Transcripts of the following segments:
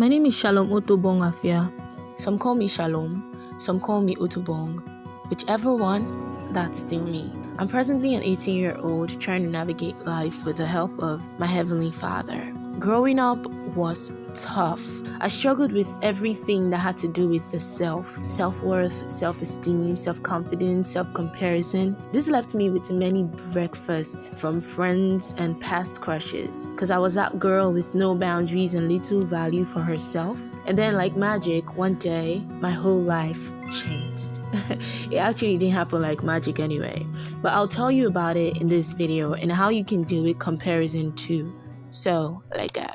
My name is Shalom Oto-Obong Afia. Some call me Shalom, some call me Oto-Obong. Whichever one, that's still me. I'm presently an 18-year-old trying to navigate life with the help of my Heavenly Father. Growing up was tough. I struggled with everything that had to do with the self-worth, self-esteem, self-confidence, self-comparison. This left me with many breakfasts from friends and past crushes because I was that girl with no boundaries and little value for herself. And then like magic, one day, my whole life changed. It actually didn't happen like magic anyway, but I'll tell you about it in this video and how you can deal with comparison too. So, let go.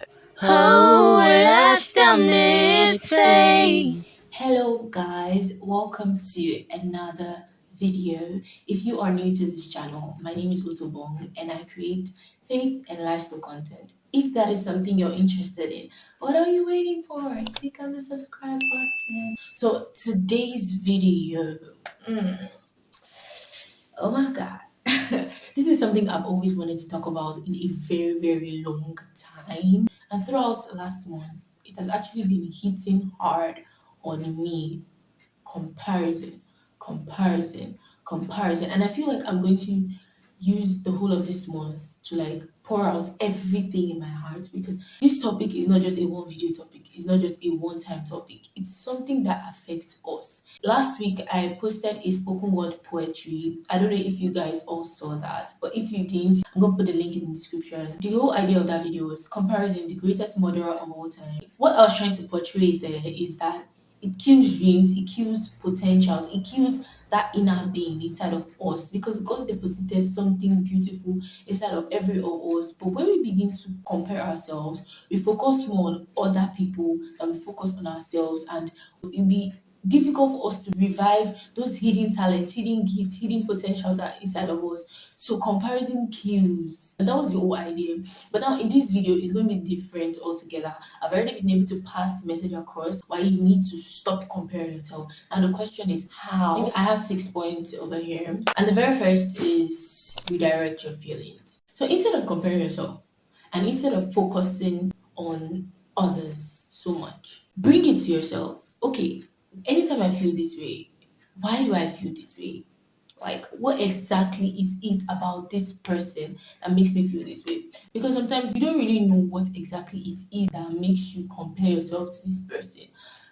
Oh, let's demonstrate. Hello guys, welcome to another video. If you are new to this channel, my name is Oto-Obong and I create faith and lifestyle content. If that is something you're interested in, what are you waiting for? Click on the subscribe button. So today's video, oh my god. This is something I've always wanted to talk about in a very long time, and throughout last month it has actually been hitting hard on me. Comparison, and I feel like I'm going to use the whole of this month to like pour out everything in my heart, because this topic is not just a one video topic, it's not just a one-time topic, it's something that affects us. Last week I posted a spoken word poetry. I don't know if you guys all saw that, but if you didn't, I'm gonna put the link in the description. The whole idea of that video was comparison, the greatest murderer of all time. What I was trying to portray there is that it kills dreams, it kills potentials, it kills that inner being inside of us, because God deposited something beautiful inside of every of us. But when we begin to compare ourselves, we focus more on other people than we focus on ourselves, and it'll be difficult for us to revive those hidden talents, hidden gifts, hidden potentials that are inside of us. So comparison kills. And that was the whole idea. But now in this video, it's going to be different altogether. I've already been able to pass the message across why you need to stop comparing yourself. And the question is how? I have 6 points over here. And the very first is redirect your feelings. So instead of comparing yourself and instead of focusing on others so much, bring it to yourself. Okay, anytime I feel this way, why do I feel this way? Like, what exactly is it about this person that makes me feel this way? Because sometimes you don't really know what exactly it is that makes you compare yourself to this person,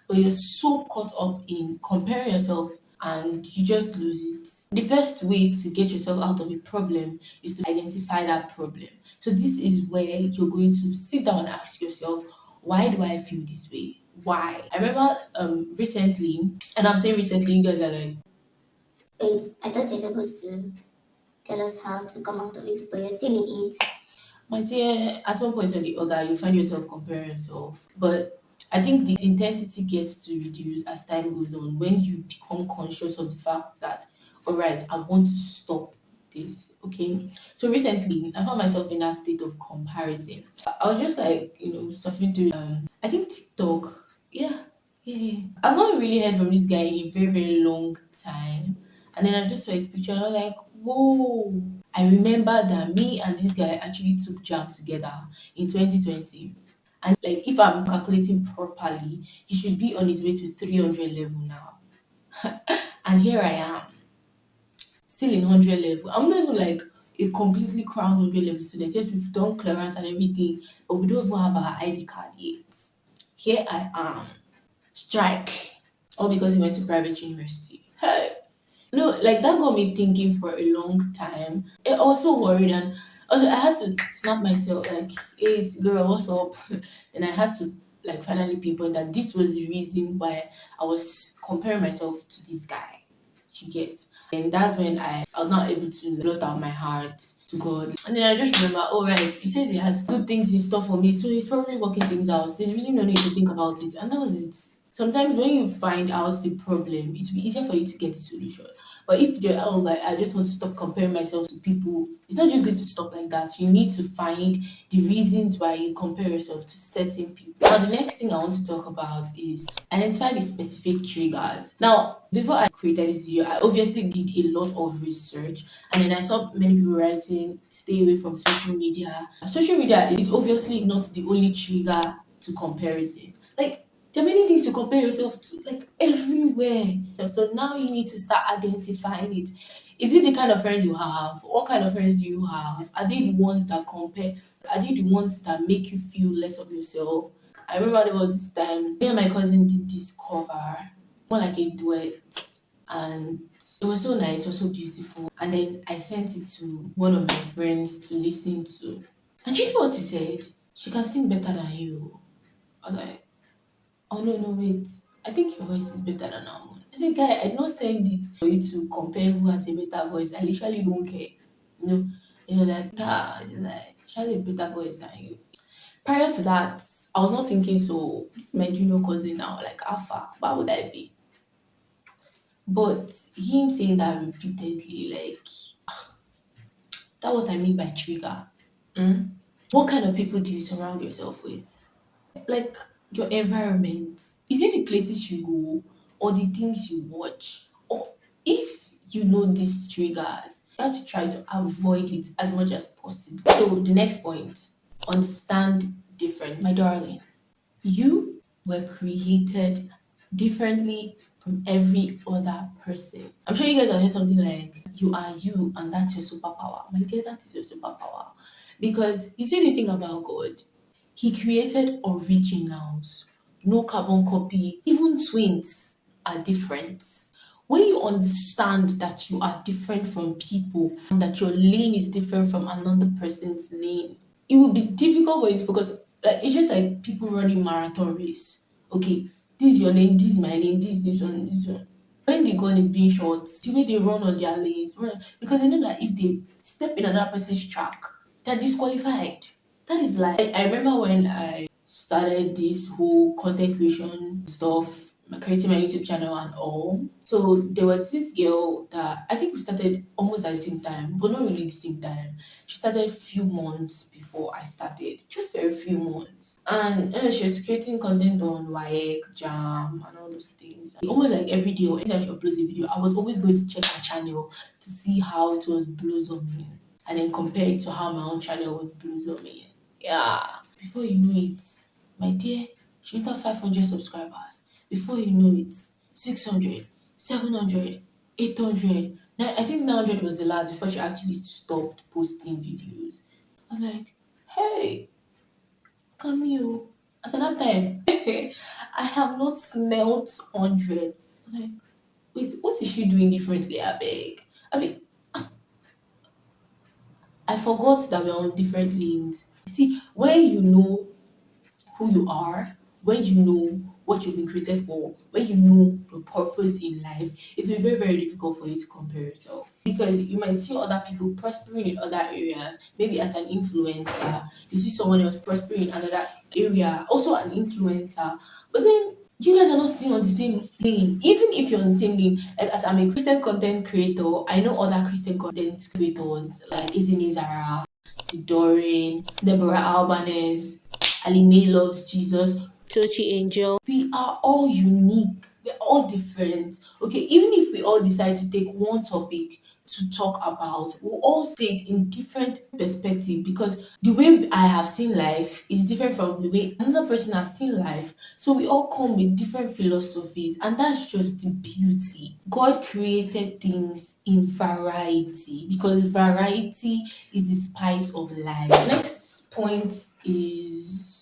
but you're so caught up in comparing yourself and you just lose it. The first way to get yourself out of a problem is to identify that problem. So this is where you're going to sit down and ask yourself, why do I feel this way? Why? I remember recently, and I'm saying recently, you guys are like, Wait, I thought you're supposed to tell us how to come out of it, but you're still in it. my dear, at one point or the other, you find yourself comparing yourself. But I think the intensity gets to reduce as time goes on when you become conscious of the fact that, all right, I want to stop this. Okay. So recently, I found myself in that state of comparison. I was just like, suffering through, I think TikTok. Yeah. I've not really heard from this guy in a very long time. And then I just saw his picture and I was like, whoa. I remember that me and this guy actually took jam together in 2020. And like, if I'm calculating properly, he should be on his way to 300 level now. And here I am, still in 100 level. I'm not even like a completely crowned 100 level student. Yes, we've done clearance and everything, but we don't even have our ID card yet. Here I am, strike, all because he went to private university. Hey. No, like that got me thinking for a long time. I also worried, and also I had to snap myself like, hey girl, what's up? Then I had to like finally pinpoint that this was the reason why I was comparing myself to this guy. She gets. And that's when I was not able to let out my heart to God. And then I just remember, oh right, he says he has good things in store for me, so he's probably working things out. There's really no need to think about it. And that was it. Sometimes when you find out the problem, it will be easier for you to get the solution. But if you're, oh, like, I just want to stop comparing myself to people, it's not just going to stop like that. You need to find the reasons why you compare yourself to certain people. Now, the next thing I want to talk about is identify the specific triggers. Now, before I created this video, I obviously did a lot of research, and then I saw many people writing, stay away from social media. Social media is obviously not the only trigger to comparison. Like there are many things to compare yourself to, like everywhere. So now you need to start identifying it. Is it the kind of friends you have? What kind of friends do you have? Are they the ones that compare? Are they the ones that make you feel less of yourself? I remember there was this time me and my cousin did this cover, more like a duet, and it was so nice, it was so beautiful. And then I sent it to one of my friends to listen to. And you know what he said? She can sing better than you. I was like, oh no, no, wait. I think your voice is better than our own. I said, guy, I did not send it for you to compare who has a better voice. I literally don't care. You know, you're like, ah, it's like, she has a better voice than you. Prior to that, I was not thinking so. This is my junior cousin now, like how far? Why would I be? But him saying that repeatedly, like, that what I mean by trigger. Mm? What kind of people do you surround yourself with? Like your environment. Is it the places you go or the things you watch? Or if you know these triggers, you have to try to avoid it as much as possible. So the next point, understand difference. My darling, you were created differently from every other person. I'm sure you guys have heard something like, you are you, and that's your superpower. My dear, that is your superpower. Because you see the thing about God, He created originals, no carbon copy. Even twins are different. When you understand that you are different from people, and that your lane is different from another person's lane, it will be difficult for you to focus. Like it's just like people running marathon race. Okay, this is your lane, this is my lane, this one, this one. When the gun is being shot, the way they run on their lanes, because they know that if they step in another person's track, they're disqualified. That is like I remember when I started this whole content creation stuff, creating my YouTube channel and all. So there was this girl that I think we started almost at the same time, but not really the same time. She started few months before I started, just very few months. And she was creating content on WAEC, Jam, and all those things. Almost like every day or anytime she uploads a video, I was always going to check her channel to see how it was blossoming and then compare it to how my own channel was blossoming. Yeah. Before you know it, my dear, she entered 500 subscribers. Before you know it, 600, 700, 800. Now, I think 900 was the last before she actually stopped posting videos. I was like, hey, Camille. As at that time, I have not smelt 100. I was like, wait, what is she doing differently? I beg. I mean, I forgot that we're on different lanes. See, when you know who you are, when you know what you've been created for, when you know your purpose in life, it's been very, very difficult for you to compare yourself. Because you might see other people prospering in other areas, maybe as an influencer, you see someone else prospering in another area, also an influencer, but then you guys are not still on the same lane. Even if you're on the same lane, like as I'm a Christian content creator, I know other Christian content creators like EZINNE, ZARA, DOREEN, DEBORAH, ALBANEZ, Ali May loves Jesus. Tochi Angel. We are all unique. We're all different. Okay, even if we all decide to take one topic to talk about, we'll all say it in different perspective because the way I have seen life is different from the way another person has seen life. So we all come with different philosophies, and that's just the beauty. God created things in variety because variety is the spice of life. Next point is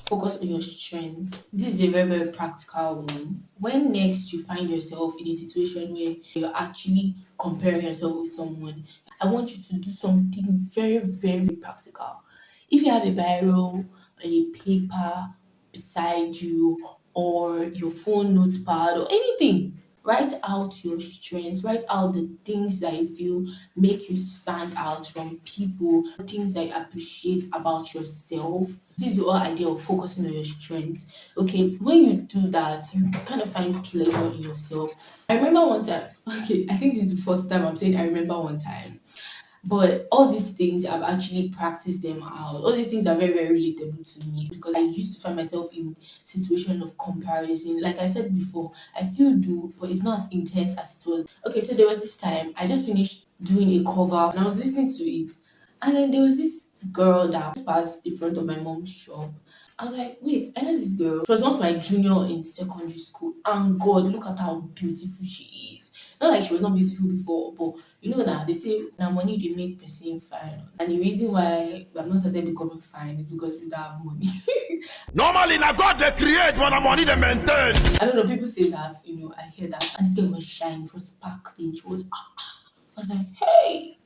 focus on your strengths. This is a very, very practical one. When next you find yourself in a situation where you're actually comparing yourself with someone, I want you to do something very, very practical. If you have a biro, a paper beside you, or your phone notepad, or anything, write out your strengths, write out the things that you feel make you stand out from people, things that you appreciate about yourself. This is the whole idea of focusing on your strengths. Okay, when you do that, you kind of find pleasure in yourself. I remember one time, okay, I think this is the fourth time I'm saying I remember one time. But all these things, I've actually practiced them out. All these things are very, very relatable to me because I used to find myself in situation of comparison. Like I said before, I still do, but it's not as intense as it was. Okay, so there was this time I just finished doing a cover and I was listening to it, and then there was this girl that passed the front of my mom's shop. I was like, wait, I know this girl. She was once my junior in secondary school. And God, look at how beautiful she is. Not like she was not beautiful before, but you know now they say now money they make person fine. And the reason why we have not started becoming fine is because we don't have money. Normally, now God they create when the money they maintain. I don't know, people say that, I hear that. And this girl was shining, was sparkling. She was, I was like, hey,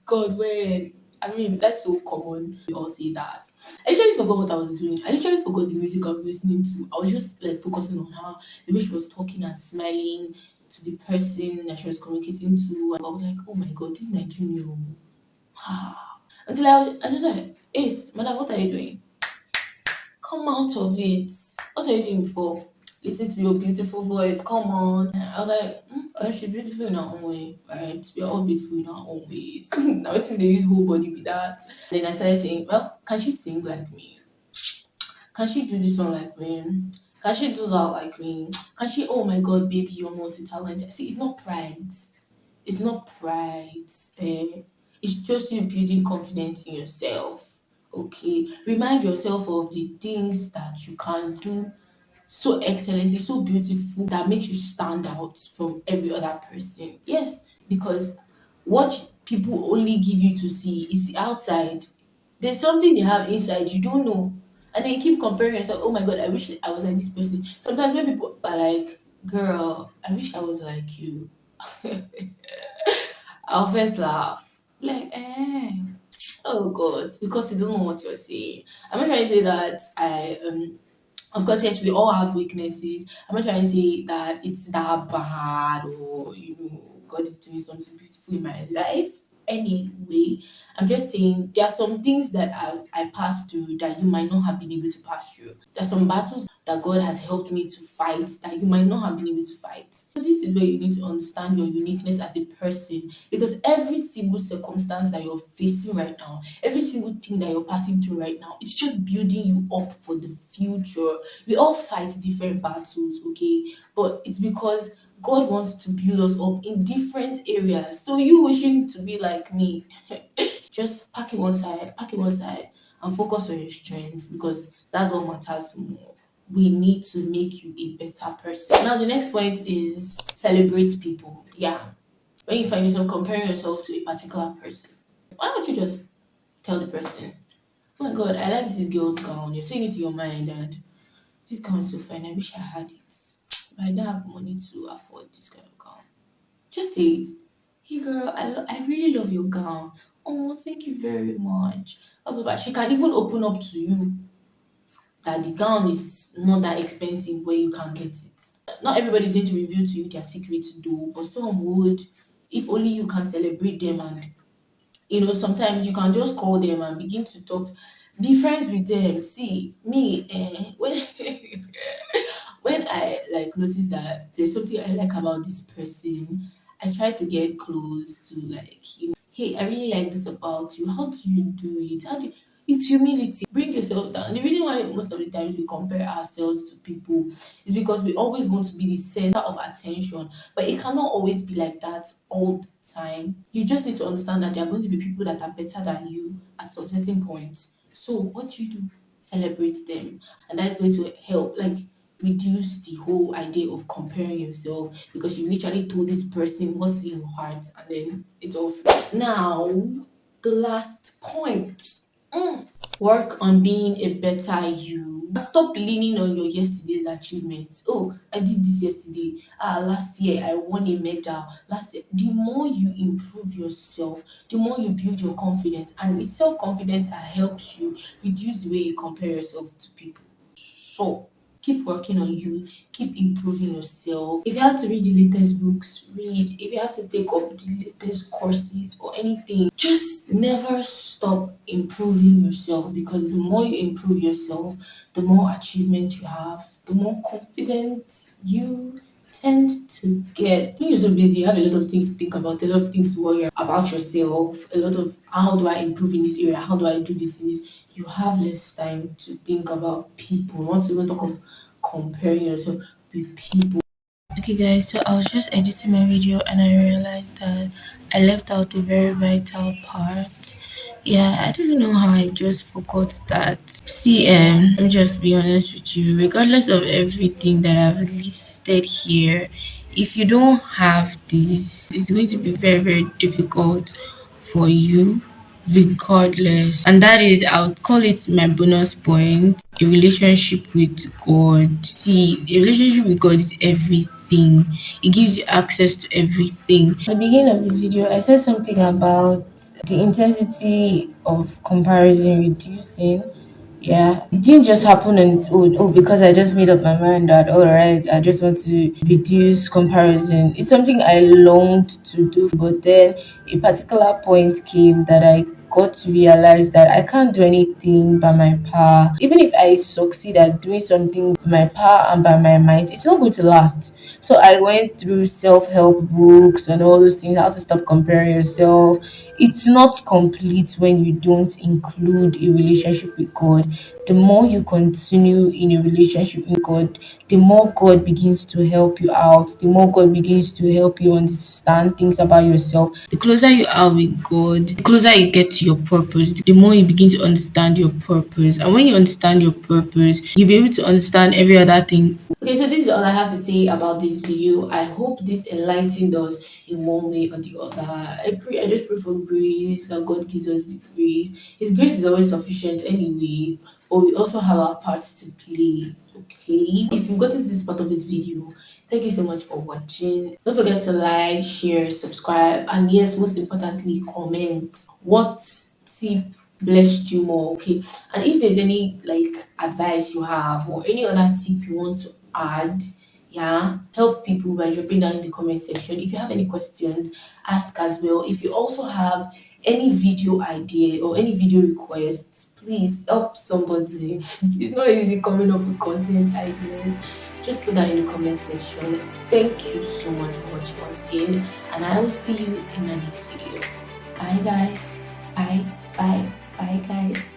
God, when? I mean, that's so common. We all say that. I literally forgot what I was doing. I literally forgot the music I was listening to. I was just like focusing on her, the way she was talking and smiling to the person that she was communicating to. And I was like, oh my God, this is my junior. Until I was like, Ace, madam, what are you doing? Come out of it. What are you doing before? Listen to your beautiful voice. Come on. I was like, oh, she's beautiful in her own way, right? We're all beautiful in our own ways. Now, it's when they use whole body with that. And then I started saying, well, can she sing like me? Can she do this one like me? Can she do that like me? Can she, oh my God, baby, you're multi-talented. See, it's not pride. It's not pride. It's just you building confidence in yourself. Okay. Remind yourself of the things that you can do so excellently, so beautiful that makes you stand out from every other person. Yes, because what people only give you to see is the outside. There's something they have inside you don't know. And then you keep comparing yourself. Oh my God, I wish I was like this person. Sometimes when people are like, girl, I wish I was like you. I'll first laugh. Like, oh God, because you don't know what you're saying. I'm not trying to say that of course, yes, we all have weaknesses. I'm not trying to say that it's that bad or God is doing something beautiful in my life. Anyway, I'm just saying there are some things that I passed through that you might not have been able to pass through. There are some battles that God has helped me to fight that you might not have been able to fight. So this is where you need to understand your uniqueness as a person, because every single circumstance that you're facing right now, every single thing that you're passing through right now, it's just building you up for the future. We all fight different battles, okay? But it's because God wants to build us up in different areas. So you wishing to be like me, just pack it one side, and focus on your strengths because that's what matters more. We need to make you a better person. Now, the next point is celebrate people. Yeah. When you find yourself comparing yourself to a particular person, why don't you just tell the person, oh my God, I like this girl's gown. You're saying it in your mind and this gown is so fine. I wish I had it. But I don't have money to afford this kind of gown. Just say it. Hey girl, I really love your gown. Oh, thank you very much. Blah, blah, blah. She can even open up to you that the gown is not that expensive where you can get it. Not everybody is going to reveal to you their secrets though, but some would. If only you can celebrate them and sometimes you can just call them and begin to talk, be friends with them. See, me, when when I like notice that there's something I like about this person, I try to get close to hey, I really like this about you. How do you do it? It's humility. Bring yourself down. The reason why most of the times we compare ourselves to people is because we always want to be the center of attention, but it cannot always be like that all the time. You just need to understand that there are going to be people that are better than you at some certain points. So what you do, celebrate them, and that's going to help reduce the whole idea of comparing yourself because you literally told this person what's in your heart and then it's off. Now, the last point. Work on being a better you. Stop leaning on your yesterday's achievements. Oh, I did this yesterday. Last year I won a medal. Last year, the more you improve yourself, the more you build your confidence, and it's self-confidence that helps you reduce the way you compare yourself to people. So keep working on you, keep improving yourself. If you have to read the latest books, read. If you have to take up the latest courses or anything, just never stop improving yourself because the more you improve yourself, the more achievement you have, the more confident you tend to get. When you're so busy, you have a lot of things to think about, a lot of things to worry about yourself, a lot of how do I improve in this area, how do I do this in this. You have less time to think about people, not to even talk of comparing yourself with people. Okay, guys, so I was just editing my video and I realized that I left out a very vital part. Yeah, I don't know how I just forgot that. See, let me just be honest with you. Regardless of everything that I've listed here, if you don't have this, it's going to be very, very difficult for you, regardless. And that is, I would call it my bonus point, a relationship with God. See, a relationship with God is everything. It gives you access to everything. At the beginning of this video, I said something about the intensity of comparison reducing. Yeah, it didn't just happen on its own. Oh, because I just made up my mind that all right, I just want to reduce comparison. It's something I longed to do, but then a particular point came that I got to realize that I can't do anything by my power. Even if I succeed at doing something by my power and by my might, it's not going to last. So I went through self-help books and all those things, how to stop comparing yourself. It's not complete when you don't include a relationship with God. The more you continue in a relationship with God, the more God begins to help you out, the more God begins to help you understand things about yourself. The closer you are with God, the closer you get to your purpose, the more you begin to understand your purpose. And when you understand your purpose, you'll be able to understand every other thing. Okay, so this is all I have to say about this video. I hope this enlightened us in one way or the other. I just pray for grace, that God gives us the grace. His grace is always sufficient anyway, but we also have our parts to play. Okay, if you've gotten to this part of this video, thank you so much for watching. Don't forget to like, share, subscribe, and yes, most importantly, comment what tip blessed you more. Okay, and if there's any like advice you have or any other tip you want to add, yeah, help people by dropping down in the comment section. If you have any questions, ask as well. If you also have any video idea or any video requests, please help somebody. It's not easy coming up with content ideas. Just put that in the comment section. Thank you so much for watching once again, and I will see you in my next video. Bye guys. Bye guys.